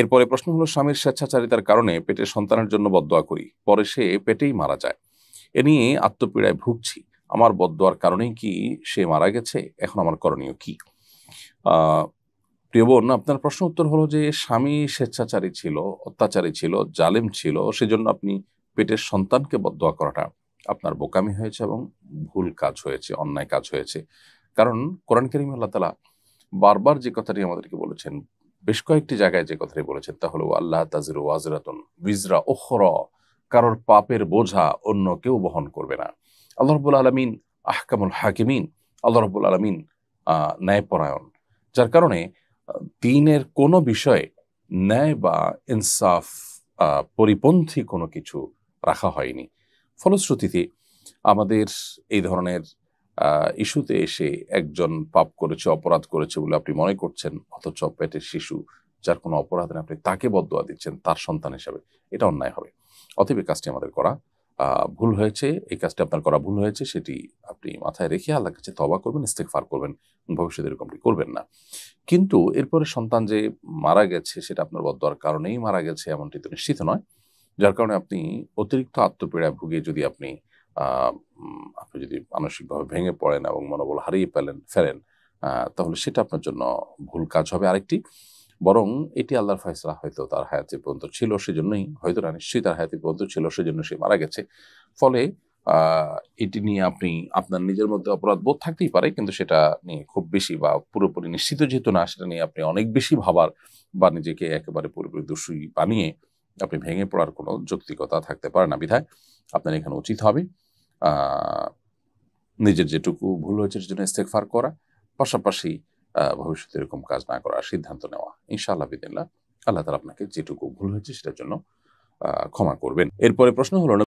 এরপরে প্রশ্ন হলো, স্বামীর স্বেচ্ছাচারিতার কারণে পেটের সন্তানের জন্য বদদোয়া করি, পরে সে পেটেই মারা যায়। এ নিয়ে আত্মপীড়ায় ভুগছি। আমার বদদোয়ার কারণেই কি সে মারা গেছে? এখন আমার করণীয় কি? আহ প্রিয় বোন, আপনার প্রশ্ন উত্তর হলো যে স্বামী স্বেচ্ছাচারী ছিল, অত্যাচারী ছিল, জালেম ছিল, সেজন্য আপনি পেটের সন্তানকে বদদোয়া করাটা আপনার বোকামি হয়েছে এবং ভুল কাজ হয়েছে, অন্যায় কাজ হয়েছে। কারণ কোরআন কারীমে আল্লাহ তাআলা বারবার যে কথাটি আমাদেরকে বলেছেন, বেশ কয়েকটি জায়গায় যে কথাটি বলেছেন তা হলো আল্লাহ তাজিরু ওয়াজরাতুন বিজরা উখরা, কারোর পাপের বোঝা অন্য কেউ বহন করবে না। আল্লাহ রাব্বুল আলামিন আহকামুল হাকিমিন, আল্লাহ রাব্বুল আলামিন ন্যায়পরায়ণ। যার কারণে দ্বীনের কোনো বিষয়ে ন্যায় বা ইনসাফ পরিপন্থী কোনো কিছু রাখা হয়নি। ফলশ্রুতিতে আমাদের এই ধরনের ইস্যুতে এসে একজন পাপ করেছে, অপরাধ করেছে বলে আপনি মনে করছেন, অথচ পেটের শিশু যার কোনো অপরাধ নেই, আপনি তাকে বদদোয়া দিচ্ছেন তার সন্তান হিসাবে, এটা অন্যায় হবে। অতএব এই কাজটি আমাদের করা ভুল হয়েছে। এই কাজটি আপনার করা ভুল হয়েছে, সেটি আপনি মাথায় রেখে আল্লাহর কাছে তওবা করবেন, ইস্তেগফার করবেন, ভবিষ্যতে এরকমটি করবেন না। কিন্তু এরপরে সন্তান যে মারা গেছে সেটা আপনার বদদোয়ার কারণেই মারা গেছে এমনটি তো নিশ্চিত নয়। যার কারণে আপনি অতিরিক্ত আত্মপীড়ায় ভুগে যদি আপনি যদি মানসিকভাবে ভেঙে পড়েন এবং মনোবল হারিয়ে ফেলেন, তাহলে সেটা আপনার জন্য ভুল কাজ হবে। আরেকটি, বরং এটি আল্লাহর ফয়সালা, হয়তো তার হায়াতে পর্যন্ত ছিল সেজন্যই, হয়তো না নিশ্চয়ই তার হায়াতে পর্যন্ত ছিল সেজন্য সে মারা গেছে। ফলে এটি নিয়ে আপনি আপনার নিজের মধ্যে অপরাধ বোধ থাকতেই পারে, কিন্তু সেটা নিয়ে খুব বেশি বা পুরোপুরি নিশ্চিত যেহেতু না, সেটা নিয়ে আপনি অনেক বেশি ভাবার বা নিজেকে একেবারে পুরোপুরি দোষী বানিয়ে আপনি ভেঙে পড়ার কোনো যৌক্তিকতা থাকতে পারে না। বিধায় আপনার এখানে উচিত হবে নিজের যেটুকু ভুল হয়েছে সেটার জন্য ইস্তেগফার করা, পাশাপাশি ভবিষ্যতে এরকম কাজ না করার সিদ্ধান্ত নেওয়া। ইনশাআল্লাহ বিদিনিল্লাহ আল্লাহ তাআলা আপনাকে যেটুকু ভুল হয়েছে সেটার জন্য ক্ষমা করবেন। এরপরে প্রশ্ন হলো,